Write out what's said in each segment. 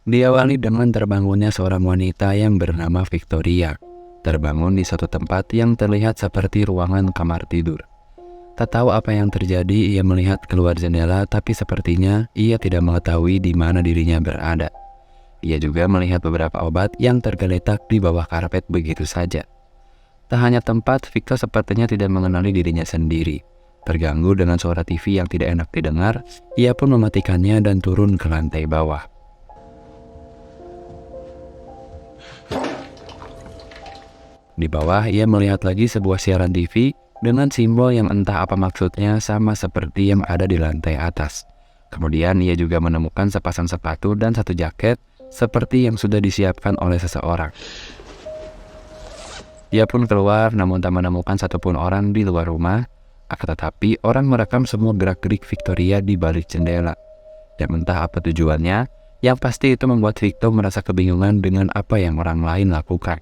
Diawali dengan terbangunnya seorang wanita yang bernama Victoria. Terbangun di suatu tempat yang terlihat seperti ruangan kamar tidur. Tak tahu apa yang terjadi, ia melihat keluar jendela, tapi sepertinya ia tidak mengetahui di mana dirinya berada. Ia juga melihat beberapa obat yang tergeletak di bawah karpet begitu saja. Tak hanya tempat, Victor sepertinya tidak mengenali dirinya sendiri. Terganggu dengan suara TV yang tidak enak didengar, ia pun mematikannya dan turun ke lantai bawah. Di bawah, ia melihat lagi sebuah siaran TV dengan simbol yang entah apa maksudnya, sama seperti yang ada di lantai atas. Kemudian ia juga menemukan sepasang sepatu dan satu jaket seperti yang sudah disiapkan oleh seseorang. Ia pun keluar namun tak menemukan satupun orang di luar rumah, akan tetapi orang merekam semua gerak-gerik Victoria di balik jendela. Dan entah apa tujuannya, yang pasti itu membuat Victor merasa kebingungan dengan apa yang orang lain lakukan.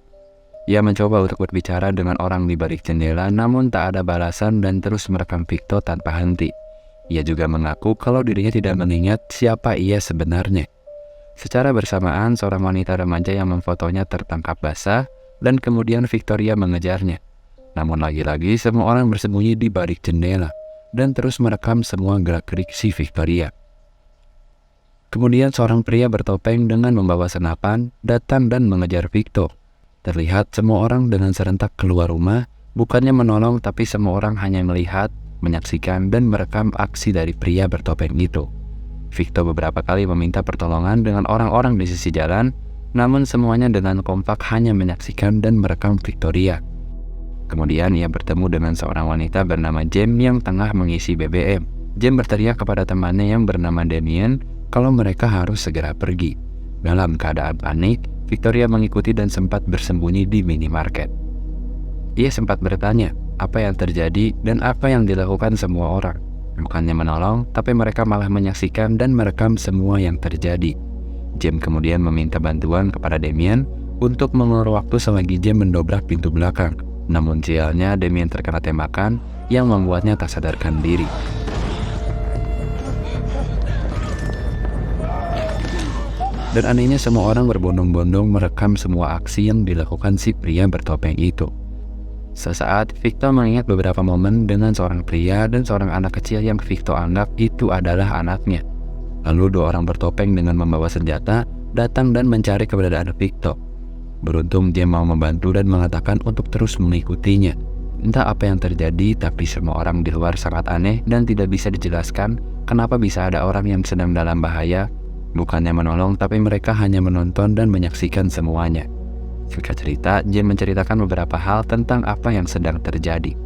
Ia mencoba untuk berbicara dengan orang di balik jendela, namun tak ada balasan dan terus merekam Victor tanpa henti. Ia juga mengaku kalau dirinya tidak mengingat siapa ia sebenarnya. Secara bersamaan, seorang wanita remaja yang memfotonya tertangkap basah, dan kemudian Victoria mengejarnya. Namun lagi-lagi semua orang bersembunyi di balik jendela, dan terus merekam semua gerak-gerik si Victoria. Kemudian seorang pria bertopeng dengan membawa senapan datang dan mengejar Victor. Terlihat semua orang dengan serentak keluar rumah, bukannya menolong tapi semua orang hanya melihat, menyaksikan dan merekam aksi dari pria bertopeng itu. Victor beberapa kali meminta pertolongan dengan orang-orang di sisi jalan, namun semuanya dengan kompak hanya menyaksikan dan merekam Victoria. Kemudian ia bertemu dengan seorang wanita bernama James yang tengah mengisi BBM. James berteriak kepada temannya yang bernama Damien kalau mereka harus segera pergi. Dalam keadaan panik, Victoria mengikuti dan sempat bersembunyi di minimarket. Ia sempat bertanya apa yang terjadi dan apa yang dilakukan semua orang. Bukannya menolong, tapi mereka malah menyaksikan dan merekam semua yang terjadi. James kemudian meminta bantuan kepada Damien untuk mengulur waktu selagi James mendobrak pintu belakang. Namun sialnya Damien terkena tembakan yang membuatnya tak sadarkan diri. Dan anehnya semua orang berbondong-bondong merekam semua aksi yang dilakukan si pria bertopeng itu. Sesaat, Victor mengingat beberapa momen dengan seorang pria dan seorang anak kecil yang Victor anggap itu adalah anaknya. Lalu dua orang bertopeng dengan membawa senjata datang dan mencari keberadaan Victor. Beruntung dia mau membantu dan mengatakan untuk terus mengikutinya. Entah apa yang terjadi, tapi semua orang di luar sangat aneh dan tidak bisa dijelaskan kenapa bisa ada orang yang sedang dalam bahaya. Bukannya menolong, tapi mereka hanya menonton dan menyaksikan semuanya. Singkat cerita, James menceritakan beberapa hal tentang apa yang sedang terjadi.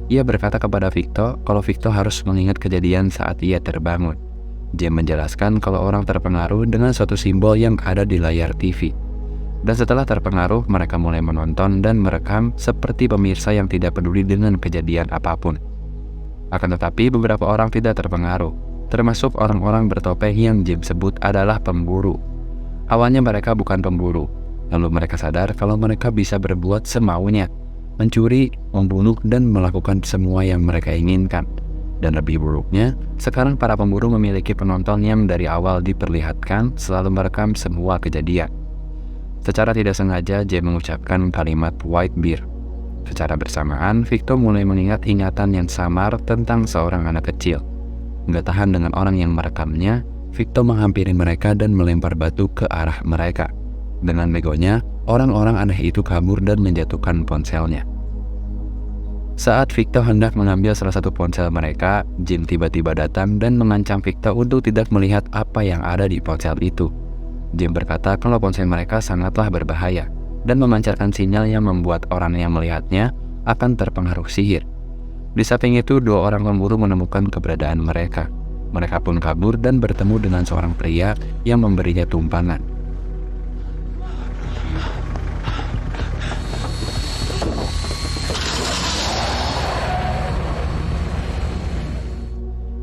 Ia berkata kepada Victor kalau Victor harus mengingat kejadian saat ia terbangun. James menjelaskan kalau orang terpengaruh dengan suatu simbol yang ada di layar TV. Dan setelah terpengaruh, mereka mulai menonton dan merekam seperti pemirsa yang tidak peduli dengan kejadian apapun. Akan tetapi beberapa orang tidak terpengaruh, termasuk orang-orang bertopeng yang James sebut adalah pemburu. Awalnya mereka bukan pemburu, lalu mereka sadar kalau mereka bisa berbuat semaunya, mencuri, membunuh, dan melakukan semua yang mereka inginkan. Dan lebih buruknya, sekarang para pemburu memiliki penonton yang dari awal diperlihatkan selalu merekam semua kejadian. Secara tidak sengaja, James mengucapkan kalimat white bear. Secara bersamaan, Victor mulai mengingat ingatan yang samar tentang seorang anak kecil. Nggak tahan dengan orang yang merekamnya, Victor menghampiri mereka dan melempar batu ke arah mereka. Dengan begonya, orang-orang aneh itu kabur dan menjatuhkan ponselnya. Saat Victor hendak mengambil salah satu ponsel mereka, James tiba-tiba datang dan mengancam Victor untuk tidak melihat apa yang ada di ponsel itu. James berkata kalau ponsel mereka sangatlah berbahaya dan memancarkan sinyal yang membuat orang yang melihatnya akan terpengaruh sihir. Di samping itu, dua orang pemburu menemukan keberadaan mereka. Mereka pun kabur dan bertemu dengan seorang pria yang memberinya tumpangan.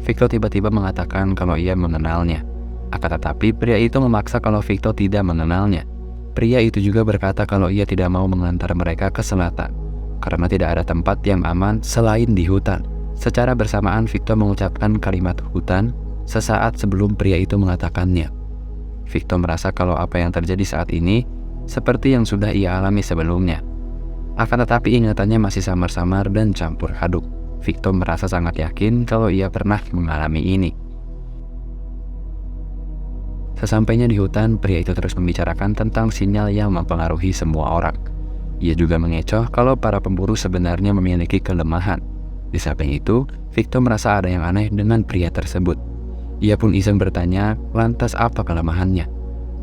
Victor tiba-tiba mengatakan kalau ia mengenalnya. Akan tetapi pria itu memaksa kalau Victor tidak mengenalnya. Pria itu juga berkata kalau ia tidak mau mengantar mereka ke selatan, karena tidak ada tempat yang aman selain di hutan. Secara bersamaan Victor mengucapkan kalimat hutan sesaat sebelum pria itu mengatakannya. Victor merasa kalau apa yang terjadi saat ini seperti yang sudah ia alami sebelumnya. Akan tetapi ingatannya masih samar-samar dan campur aduk. Victor merasa sangat yakin kalau ia pernah mengalami ini. Sesampainya di hutan, pria itu terus membicarakan tentang sinyal yang mempengaruhi semua orang. Ia juga mengecoh kalau para pemburu sebenarnya memiliki kelemahan. Di samping itu, Victor merasa ada yang aneh dengan pria tersebut. Ia pun iseng bertanya, lantas apa kelemahannya?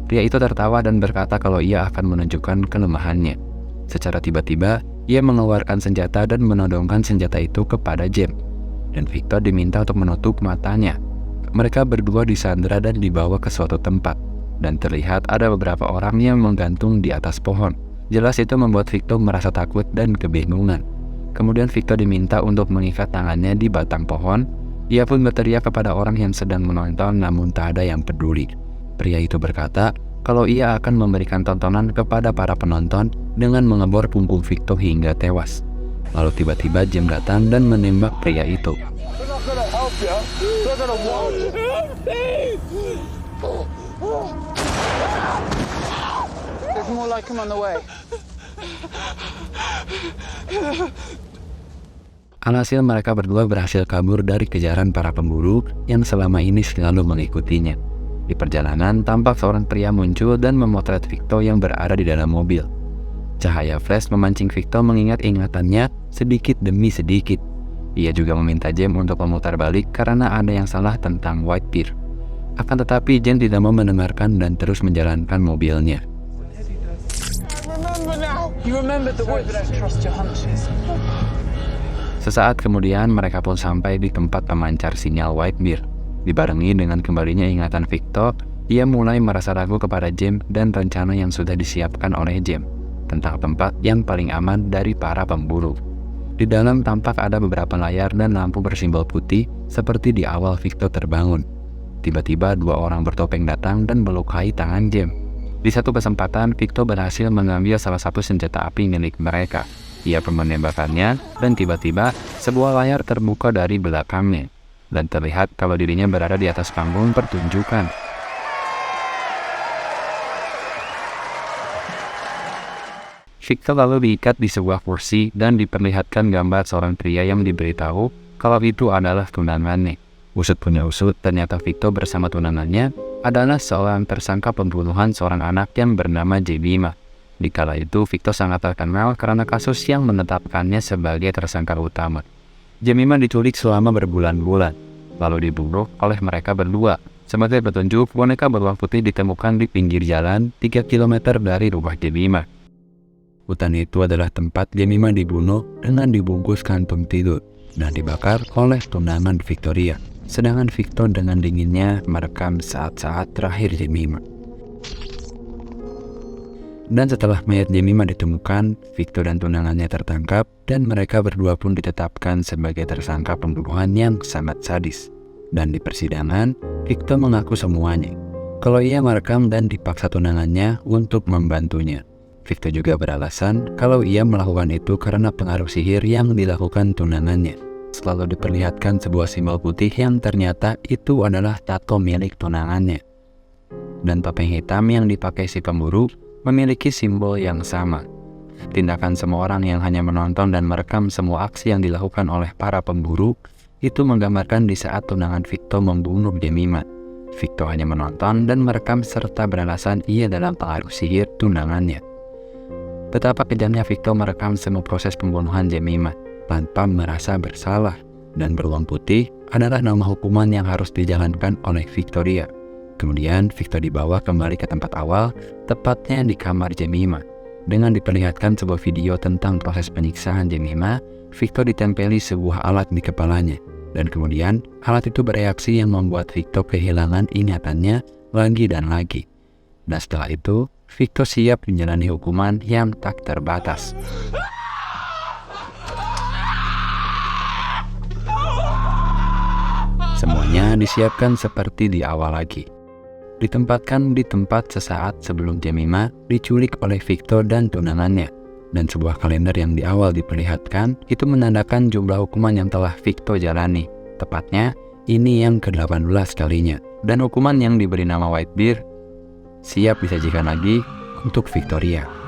Pria itu tertawa dan berkata kalau ia akan menunjukkan kelemahannya. Secara tiba-tiba, ia mengeluarkan senjata dan menodongkan senjata itu kepada James. Dan Victor diminta untuk menutup matanya. Mereka berdua disandra dan dibawa ke suatu tempat. Dan terlihat ada beberapa orang yang menggantung di atas pohon. Jelas itu membuat Victor merasa takut dan kebingungan. Kemudian Victor diminta untuk mengikat tangannya di batang pohon. Ia pun berteriak kepada orang yang sedang menonton namun tak ada yang peduli. Pria itu berkata kalau ia akan memberikan tontonan kepada para penonton dengan mengebor punggung Victor hingga tewas. Lalu tiba-tiba James datang dan menembak pria itu. Alhasil mereka berdua berhasil kabur dari kejaran para pemburu yang selama ini selalu mengikutinya. Di perjalanan, tampak seorang pria muncul dan memotret Victor yang berada di dalam mobil. Cahaya flash memancing Victor mengingat ingatannya sedikit demi sedikit. Ia juga meminta James untuk memutar balik karena ada yang salah tentang Whitebeard. Akan tetapi James tidak mau mendengarkan dan terus menjalankan mobilnya. Sesaat kemudian mereka pun sampai di tempat pemancar sinyal Whitebeard. Dibarengi dengan kembalinya ingatan Victor, ia mulai merasa ragu kepada James dan rencana yang sudah disiapkan oleh James tentang tempat yang paling aman dari para pemburu. Di dalam tampak ada beberapa layar dan lampu bersimbol putih seperti di awal Victor terbangun. Tiba-tiba dua orang bertopeng datang dan melukai tangan James. Di satu kesempatan, Victor berhasil mengambil salah satu senjata api milik mereka. Ia pun menembakkannya dan tiba-tiba sebuah layar terbuka dari belakangnya. Dan terlihat kalau dirinya berada di atas panggung pertunjukan. Victor lalu diikat di sebuah kursi dan diperlihatkan gambar seorang pria yang diberitahu kalau itu adalah tunangannya. Usut punya usut, ternyata Victor bersama tunangannya adalah seorang tersangka pembunuhan seorang anak yang bernama Jemima. Di kala itu, Victor sangat terkenal karena kasus yang menetapkannya sebagai tersangka utama. Jemima diculik selama berbulan-bulan, lalu dibunuh oleh mereka berdua. Sebagai petunjuk, boneka beruang putih ditemukan di pinggir jalan 3 km dari rumah Jemima. Hutan itu adalah tempat Jemima dibunuh dengan dibungkus kantung tidur dan dibakar oleh tunangan Victoria. Sedangkan Victor dengan dinginnya merekam saat-saat terakhir Jemima. Dan setelah mayat Jemima ditemukan, Victor dan tunangannya tertangkap dan mereka berdua pun ditetapkan sebagai tersangka pembunuhan yang sangat sadis. Dan di persidangan, Victor mengaku semuanya, kalau ia merekam dan dipaksa tunangannya untuk membantunya. Victor juga beralasan kalau ia melakukan itu karena pengaruh sihir yang dilakukan tunangannya. Selalu diperlihatkan sebuah simbol putih yang ternyata itu adalah tato milik tunangannya. Dan topeng hitam yang dipakai si pemburu memiliki simbol yang sama. Tindakan semua orang yang hanya menonton dan merekam semua aksi yang dilakukan oleh para pemburu itu menggambarkan di saat tunangan Victor membunuh Jemima. Victor hanya menonton dan merekam serta beralasan ia dalam pengaruh sihir tunangannya. Betapa kejamnya Victor merekam semua proses pembunuhan Jemima tanpa merasa bersalah, dan beruang putih adalah nama hukuman yang harus dijalankan oleh Victoria. Kemudian Victor dibawa kembali ke tempat awal, tepatnya di kamar Jemima. Dengan diperlihatkan sebuah video tentang proses penyiksaan Jemima, Victor ditempeli sebuah alat di kepalanya. Dan kemudian alat itu bereaksi yang membuat Victor kehilangan ingatannya lagi dan lagi. Dan setelah itu, Victor siap menjalani hukuman yang tak terbatas. Semuanya disiapkan seperti di awal lagi. Ditempatkan di tempat sesaat sebelum Jemima diculik oleh Victor dan tunangannya. Dan sebuah kalender yang di awal diperlihatkan itu menandakan jumlah hukuman yang telah Victor jalani. Tepatnya, ini yang ke-18 kalinya. Dan hukuman yang diberi nama Whitebeard siap disajikan lagi untuk Victoria.